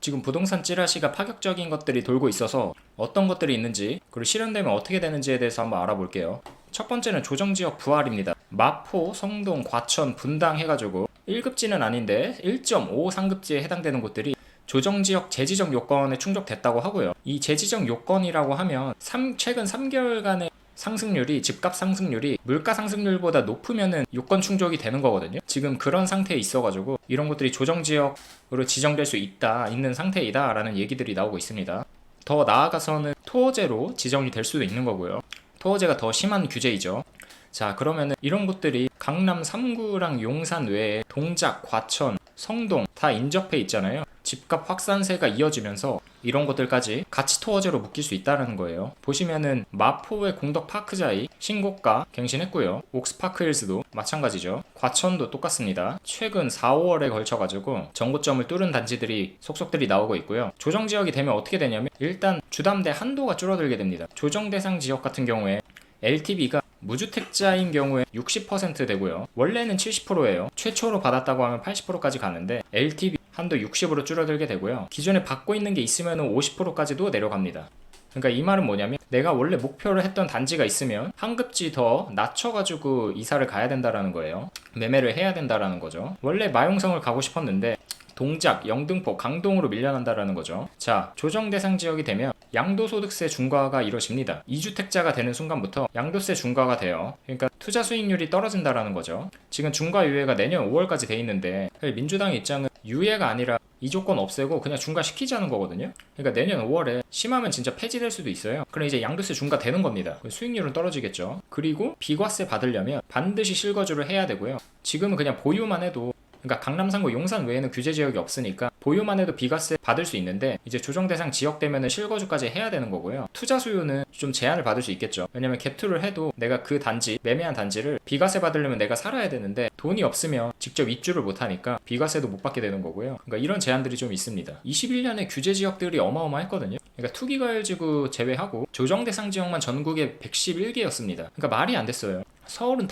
지금 부동산 찌라시가 파격적인 것들이 돌고 있어서 어떤 것들이 있는지, 그리고 실현되면 어떻게 되는지에 대해서 한번 알아볼게요. 첫 번째는 조정지역 부활입니다. 마포, 성동, 과천, 분당 해가지고 1급지는 아닌데 1.5 상급지에 해당되는 곳들이 조정지역 재지정 요건에 충족됐다고 하고요. 이 재지정 요건이라고 하면 최근 3개월간의 상승률이, 집값 상승률이 물가 상승률보다 높으면은 요건 충족이 되는 거거든요. 지금 그런 상태에 있어가지고 이런 것들이 조정지역으로 지정될 수 있는 상태이다 라는 얘기들이 나오고 있습니다. 더 나아가서는 토어제로 지정이 될 수도 있는 거고요. 토어제가 더 심한 규제이죠. 자, 그러면은 이런 곳들이 강남 3구랑 용산 외에 동작, 과천, 성동 다 인접해 있잖아요. 집값 확산세가 이어지면서 이런 곳들까지 같이 토어제로 묶일 수 있다는 거예요. 보시면은 마포의 공덕파크자이 신고가 갱신했고요. 옥스파크힐즈도 마찬가지죠. 과천도 똑같습니다. 최근 4, 5월에 걸쳐가지고 전고점을 뚫은 단지들이 속속들이 나오고 있고요. 조정지역이 되면 어떻게 되냐면 일단 주담대 한도가 줄어들게 됩니다. 조정대상 지역 같은 경우에 LTV가 무주택자인 경우에 60% 되고요. 원래는 70%예요. 최초로 받았다고 하면 80%까지 가는데 LTV 한도 60으로 줄어들게 되고요. 기존에 받고 있는 게 있으면 50%까지도 내려갑니다. 그러니까 이 말은 뭐냐면 내가 원래 목표를 했던 단지가 있으면 한 급지 더 낮춰가지고 이사를 가야 된다라는 거예요. 매매를 해야 된다라는 거죠. 원래 마용성을 가고 싶었는데 동작, 영등포, 강동으로 밀려난다라는 거죠. 자, 조정 대상 지역이 되면 양도소득세 중과가 이루어집니다. 2주택자가 되는 순간부터 양도세 중과가 돼요. 그러니까 투자 수익률이 떨어진다라는 거죠. 지금 중과 유예가 내년 5월까지 돼 있는데 민주당의 입장은 유예가 아니라 이 조건 없애고 그냥 중과시키자는 거거든요. 그러니까 내년 5월에 심하면 진짜 폐지될 수도 있어요. 그럼 이제 양도세 중과 되는 겁니다. 수익률은 떨어지겠죠. 그리고 비과세 받으려면 반드시 실거주를 해야 되고요. 지금은 그냥 보유만 해도, 그러니까 강남 3구 용산 외에는 규제 지역이 없으니까 보유만 해도 비과세 받을 수 있는데 이제 조정 대상 지역 되면은 실거주까지 해야 되는 거고요. 투자 수요는 좀 제한을 받을 수 있겠죠. 왜냐면 갭투를 해도 내가 그 단지, 매매한 단지를 비과세 받으려면 내가 살아야 되는데 돈이 없으면 직접 입주를 못 하니까 비과세도 못 받게 되는 거고요. 그러니까 이런 제한들이 좀 있습니다. 21년에 규제 지역들이 어마어마했거든요. 그러니까 투기과열지구 제외하고 조정 대상 지역만 전국에 111개였습니다. 그러니까 말이 안 됐어요. 서울은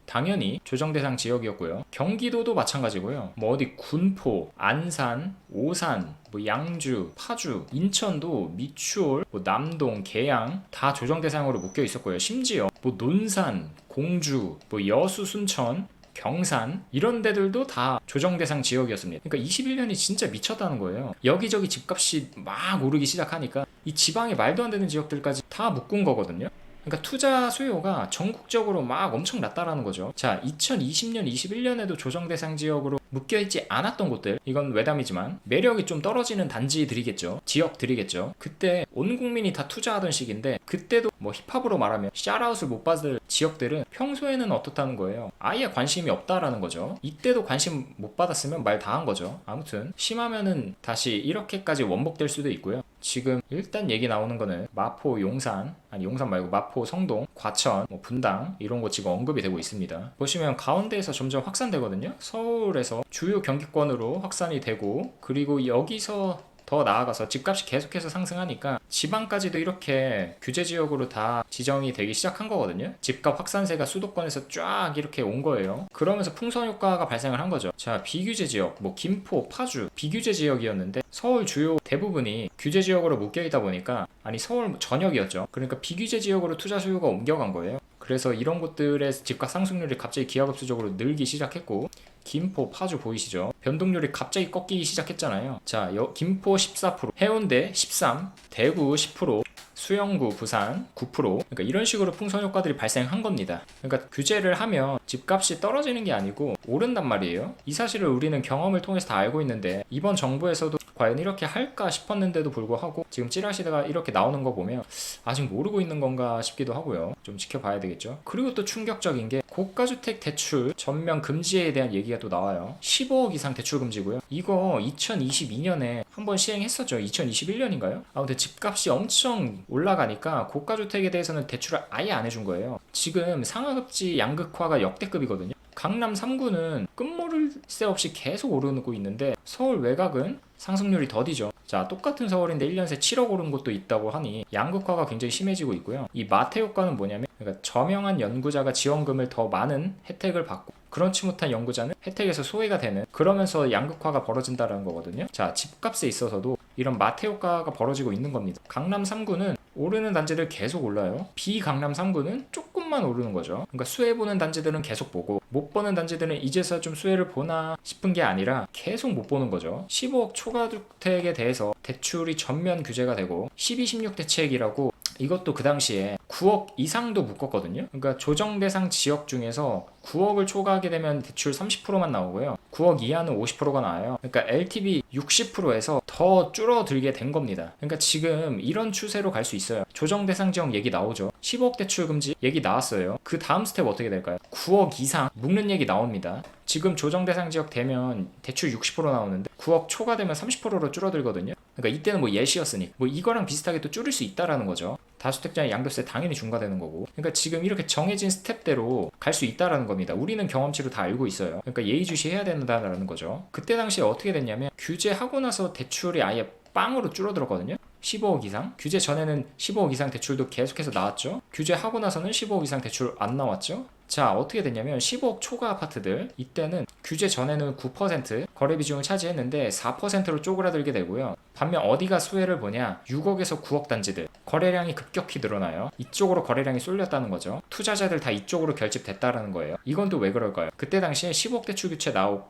당연히 조정 대상 지역이었고요. 경기도도 마찬가지고요. 뭐 어디 군포, 안산, 오산, 뭐 양주, 파주, 인천도 미추홀, 뭐 남동, 계양 다 조정 대상으로 묶여 있었고요. 심지어 뭐 논산, 공주, 뭐 여수, 순천, 경산 이런 데들도 다 조정 대상 지역이었습니다. 그러니까 21년이 진짜 미쳤다는 거예요. 여기저기 집값이 막 오르기 시작하니까 이 지방의 말도 안 되는 지역들까지 다 묶은 거거든요. 그러니까 투자 수요가 전국적으로 막 엄청 났다라는 거죠. 자, 2020년, 21년에도 조정 대상 지역으로 묶여있지 않았던 곳들, 이건 외담이지만 매력이 좀 떨어지는 단지들이겠죠. 지역들이겠죠. 그때 온 국민이 다 투자하던 시기인데 그때도 뭐 힙합으로 말하면 샤라웃을 못 받을 지역들은 평소에는 어떻다는 거예요. 아예 관심이 없다라는 거죠. 이때도 관심 못 받았으면 말 다 한 거죠. 아무튼 심하면은 다시 이렇게까지 원복될 수도 있고요. 지금 일단 얘기 나오는 거는 마포, 용산, 아니 용산 말고 마포, 성동, 과천, 뭐 분당 이런 곳 지금 언급이 되고 있습니다. 보시면 가운데에서 점점 확산되거든요. 서울에서 주요 경기권으로 확산이 되고, 그리고 여기서 더 나아가서 집값이 계속해서 상승하니까 지방까지도 이렇게 규제 지역으로 다 지정이 되기 시작한 거거든요. 집값 확산세가 수도권에서 쫙 이렇게 온 거예요. 그러면서 풍선 효과가 발생을 한 거죠. 자, 비규제 지역, 뭐 김포, 파주 비규제 지역이었는데 서울 주요 대부분이 규제 지역으로 묶여 있다 보니까, 아니 서울 전역이었죠. 그러니까 비규제 지역으로 투자 수요가 옮겨간 거예요. 그래서 이런 곳들의 집값 상승률이 갑자기 기하급수적으로 늘기 시작했고, 김포, 파주 보이시죠? 변동률이 갑자기 꺾이기 시작했잖아요. 자, 김포 14%, 해운대 13%, 대구 10%, 수영구, 부산 9%. 그러니까 이런 식으로 풍선 효과들이 발생한 겁니다. 그러니까 규제를 하면 집값이 떨어지는 게 아니고 오른단 말이에요. 이 사실을 우리는 경험을 통해서 다 알고 있는데 이번 정부에서도 과연 이렇게 할까 싶었는데도 불구하고 지금 찌라시가 이렇게 나오는 거 보면 아직 모르고 있는 건가 싶기도 하고요. 좀 지켜봐야 되겠죠. 그리고 또 충격적인 게 고가주택 대출 전면 금지에 대한 얘기가 또 나와요. 15억 이상 대출 금지고요. 이거 2022년에 한번 시행했었죠. 2021년인가요? 아무튼 집값이 엄청 올라가니까 고가주택에 대해서는 대출을 아예 안 해준 거예요. 지금 상하급지 양극화가 역대급이거든요. 강남 3구는 끝모를 새 없이 계속 오르고 있는데 서울 외곽은 상승률이 더디죠. 자, 똑같은 서울인데 1년 새 7억 오른 곳도 있다고 하니 양극화가 굉장히 심해지고 있고요. 이 마태 효과는 뭐냐면, 그러니까 저명한 연구자가 지원금을 더 많은 혜택을 받고 그렇지 못한 연구자는 혜택에서 소외가 되는, 그러면서 양극화가 벌어진다는 거거든요. 자, 집값에 있어서도 이런 마태 효과가 벌어지고 있는 겁니다. 강남 3구는 오르는 단지들 계속 올라요. 비강남 3구는 조금만 오르는 거죠. 그러니까 수혜 보는 단지들은 계속 보고 못 보는 단지들은 이제서 좀 수혜를 보나 싶은 게 아니라 계속 못 보는 거죠. 15억 초과주택에 대해서 대출이 전면 규제가 되고 12, 16 대책이라고, 이것도 그 당시에 9억 이상도 묶었거든요. 그러니까 조정 대상 지역 중에서 9억을 초과하게 되면 대출 30%만 나오고요. 9억 이하는 50%가 나와요. 그러니까 LTV 60%에서 더 줄어들게 된 겁니다. 그러니까 지금 이런 추세로 갈 수 있어요. 조정 대상 지역 얘기 나오죠. 15억 대출 금지 얘기 나왔어요. 그 다음 스텝 어떻게 될까요? 9억 이상 묶는 얘기 나옵니다. 지금 조정 대상 지역 되면 대출 60% 나오는데 9억 초과되면 30%로 줄어들거든요. 그러니까 이때는 뭐 예시였으니 뭐 이거랑 비슷하게 또 줄일 수 있다라는 거죠. 다주택자의 양도세 당연히 중과되는 거고. 그러니까 지금 이렇게 정해진 스텝대로 갈 수 있다라는 겁니다. 우리는 경험치로 다 알고 있어요. 그러니까 예의주시해야 된다라는 거죠. 그때 당시에 어떻게 됐냐면, 규제하고 나서 대출이 아예 빵으로 줄어들었거든요. 15억 이상. 규제 전에는 15억 이상 대출도 계속해서 나왔죠. 규제하고 나서는 15억 이상 대출 안 나왔죠. 자, 어떻게 됐냐면 15억 초과 아파트들, 이때는 규제 전에는 9% 거래 비중을 차지했는데 4%로 쪼그라들게 되고요. 반면 어디가 수혜를 보냐, 6억에서 9억 단지들 거래량이 급격히 늘어나요. 이쪽으로 거래량이 쏠렸다는 거죠. 투자자들 다 이쪽으로 결집됐다라는 거예요. 이건 또 왜 그럴까요? 그때 당시에 15억 대출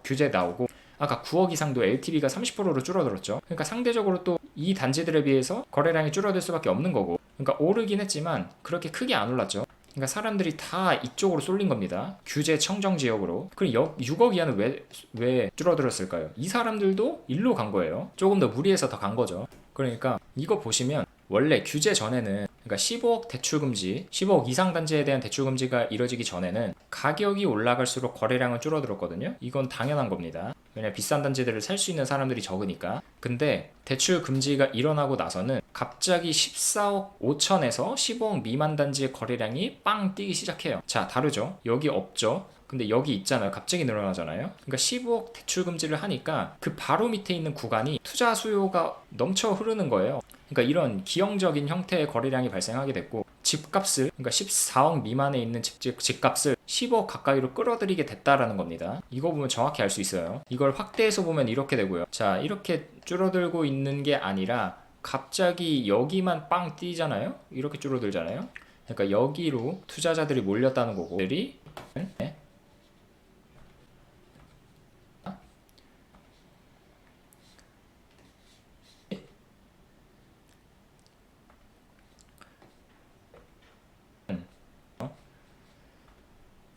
규제 나오고 아까 9억 이상도 LTV가 30%로 줄어들었죠. 그러니까 상대적으로 또 이 단지들에 비해서 거래량이 줄어들 수밖에 없는 거고, 그러니까 오르긴 했지만 그렇게 크게 안 올랐죠. 그러니까 사람들이 다 이쪽으로 쏠린 겁니다. 규제 청정 지역으로. 그럼 6억 이하는 왜 줄어들었을까요? 이 사람들도 일로 간 거예요. 조금 더 무리해서 더 간 거죠. 그러니까 이거 보시면 원래 규제 전에는, 그러니까 15억 대출 금지, 15억 이상 단지에 대한 대출 금지가 이뤄지기 전에는 가격이 올라갈수록 거래량은 줄어들었거든요. 이건 당연한 겁니다. 왜냐면 비싼 단지들을 살 수 있는 사람들이 적으니까. 근데 대출 금지가 일어나고 나서는 갑자기 14억 5천에서 15억 미만 단지의 거래량이 빵 뛰기 시작해요. 자, 다르죠? 여기 없죠? 근데 여기 있잖아요. 갑자기 늘어나잖아요. 그러니까 15억 대출 금지를 하니까 그 바로 밑에 있는 구간이 투자 수요가 넘쳐 흐르는 거예요. 그러니까 이런 기형적인 형태의 거래량이 발생하게 됐고, 집값을, 그러니까 14억 미만에 있는 집값을 10억 가까이로 끌어들이게 됐다라는 겁니다. 이거 보면 정확히 알 수 있어요. 이걸 확대해서 보면 이렇게 되고요. 자, 이렇게 줄어들고 있는 게 아니라 갑자기 여기만 빵 뛰잖아요. 이렇게 줄어들잖아요. 그러니까 여기로 투자자들이 몰렸다는 거고, 네.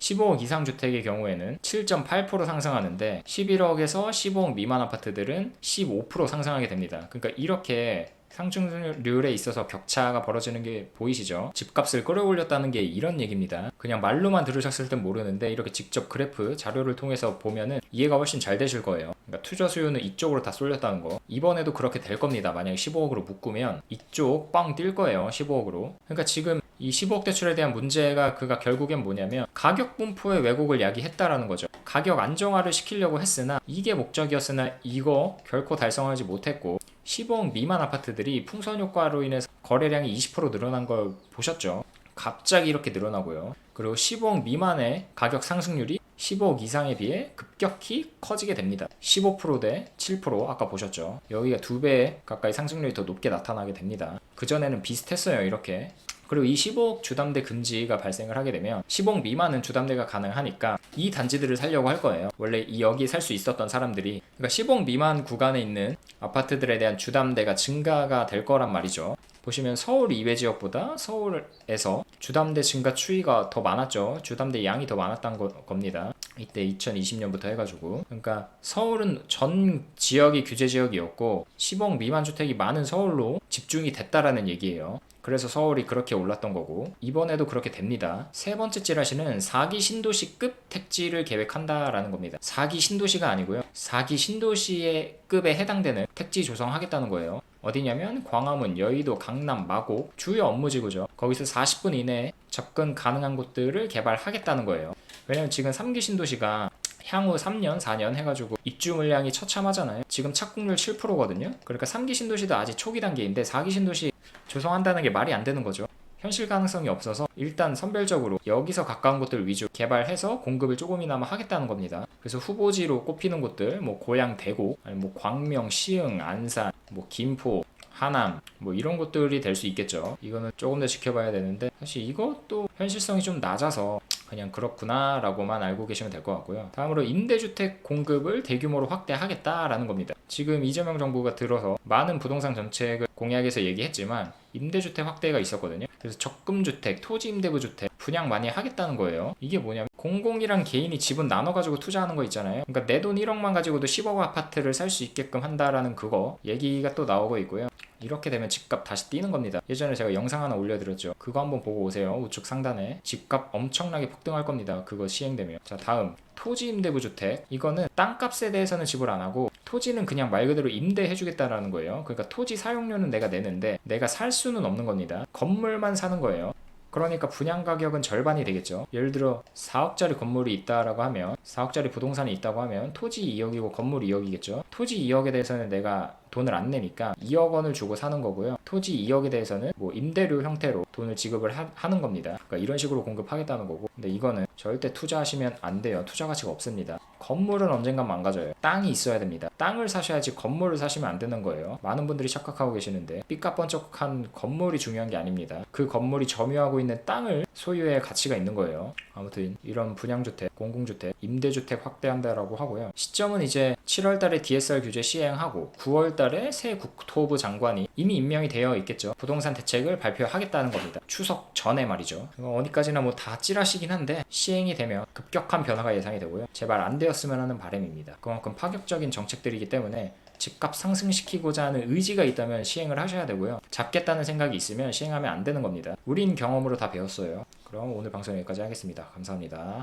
15억 이상 주택의 경우에는 7.8% 상승하는데 11억에서 15억 미만 아파트들은 15% 상승하게 됩니다. 그러니까 이렇게 상승률에 있어서 격차가 벌어지는 게 보이시죠? 집값을 끌어올렸다는 게 이런 얘기입니다. 그냥 말로만 들으셨을 땐 모르는데 이렇게 직접 그래프 자료를 통해서 보면은 이해가 훨씬 잘 되실 거예요. 그러니까 투자 수요는 이쪽으로 다 쏠렸다는 거. 이번에도 그렇게 될 겁니다. 만약에 15억으로 묶으면 이쪽 빵 뛸 거예요. 15억으로. 그러니까 지금 이 15억 대출에 대한 문제가 결국엔 뭐냐면 가격 분포의 왜곡을 야기했다라는 거죠. 가격 안정화를 시키려고 했으나 이게 목적이었으나 이거 결코 달성하지 못했고, 15억 미만 아파트들이 풍선 효과로 인해서 거래량이 20% 늘어난 걸 보셨죠? 갑자기 이렇게 늘어나고요. 그리고 15억 미만의 가격 상승률이 15억 이상에 비해 급격히 커지게 됩니다. 15%대 7% 아까 보셨죠? 여기가 2배 가까이 상승률이 더 높게 나타나게 됩니다. 그전에는 비슷했어요. 이렇게. 그리고 이 15억 주담대 금지가 발생을 하게 되면 15억 미만은 주담대가 가능하니까 이 단지들을 살려고 할 거예요. 원래 여기 살 수 있었던 사람들이. 그러니까 15억 미만 구간에 있는 아파트들에 대한 주담대가 증가가 될 거란 말이죠. 보시면 서울 이외 지역보다 서울에서 주담대 증가 추이가 더 많았죠. 주담대 양이 더 많았다는 겁니다. 이때 2020년부터 해가지고. 그러니까 서울은 전 지역이 규제 지역이었고 10억 미만 주택이 많은 서울로 집중이 됐다라는 얘기예요. 그래서 서울이 그렇게 올랐던 거고, 이번에도 그렇게 됩니다. 세 번째 찌라시는 4기 신도시급 택지를 계획한다라는 겁니다. 4기 신도시가 아니고요. 4기 신도시의 급에 해당되는 택지 조성하겠다는 거예요. 어디냐면 광화문, 여의도, 강남, 마곡 주요 업무지구죠. 거기서 40분 이내에 접근 가능한 곳들을 개발하겠다는 거예요. 왜냐면 지금 3기 신도시가 향후 3년, 4년 해가지고 입주 물량이 처참하잖아요. 지금 착공률 7%거든요. 그러니까 3기 신도시도 아직 초기 단계인데 4기 신도시 조성한다는 게 말이 안 되는 거죠. 현실 가능성이 없어서 일단 선별적으로 여기서 가까운 곳들 위주 개발해서 공급을 조금이나마 하겠다는 겁니다. 그래서 후보지로 꼽히는 곳들 뭐 고양 대구, 아니 뭐 광명, 시흥, 안산, 뭐 김포, 하남 뭐 이런 곳들이 될 수 있겠죠. 이거는 조금 더 지켜봐야 되는데 사실 이것도 현실성이 좀 낮아서 그냥 그렇구나 라고만 알고 계시면 될 것 같고요. 다음으로 임대주택 공급을 대규모로 확대하겠다라는 겁니다. 지금 이재명 정부가 들어서 많은 부동산 정책을 공약에서 얘기했지만 임대주택 확대가 있었거든요. 그래서 적금주택, 토지임대부주택 분양 많이 하겠다는 거예요. 이게 뭐냐면 공공이랑 개인이 지분 나눠가지고 투자하는 거 있잖아요. 그러니까 내 돈 1억만 가지고도 10억 아파트를 살 수 있게끔 한다라는 그거 얘기가 또 나오고 있고요. 이렇게 되면 집값 다시 뛰는 겁니다. 예전에 제가 영상 하나 올려드렸죠. 그거 한번 보고 오세요. 우측 상단에 집값 엄청나게 폭등할 겁니다. 그거 시행되면. 자, 다음 토지임대부주택. 이거는 땅값에 대해서는 지불 안 하고 토지는 그냥 말 그대로 임대해주겠다라는 거예요. 그러니까 토지 사용료는 내가 내는데 내가 살 수는 없는 겁니다. 건물만 사는 거예요. 그러니까 분양 가격은 절반이 되겠죠. 예를 들어 4억짜리 건물이 있다라고 하면 4억짜리 부동산이 있다고 하면 토지 2억이고 건물 2억이겠죠. 토지 2억에 대해서는 내가 돈을 안 내니까 2억 원을 주고 사는 거고요. 토지 2억에 대해서는 뭐 임대료 형태로 돈을 지급을 하는 겁니다. 그러니까 이런 식으로 공급하겠다는 거고. 근데 이거는 절대 투자하시면 안 돼요. 투자 가치가 없습니다. 건물은 언젠간 망가져요. 땅이 있어야 됩니다. 땅을 사셔야지 건물을 사시면 안 되는 거예요. 많은 분들이 착각하고 계시는데 삐까번쩍한 건물이 중요한 게 아닙니다. 그 건물이 점유하고 있는 땅을 소유의 가치가 있는 거예요. 아무튼 이런 분양주택, 공공주택, 임대주택 확대한다라고 하고요. 시점은 이제 7월달에 DSR 규제 시행하고 9월달에 새 국토부 장관이 이미 임명이 되어 있겠죠. 부동산 대책을 발표하겠다는 겁니다. 추석 전에 말이죠. 어디까지나 뭐 다 찌라시긴 한데 시행이 되면 급격한 변화가 예상이 되고요. 제발 안 되었으면 하는 바람입니다. 그만큼 파격적인 정책들이기 때문에 집값 상승시키고자 하는 의지가 있다면 시행을 하셔야 되고요. 잡겠다는 생각이 있으면 시행하면 안 되는 겁니다. 우린 경험으로 다 배웠어요. 그럼 오늘 방송 여기까지 하겠습니다. 감사합니다.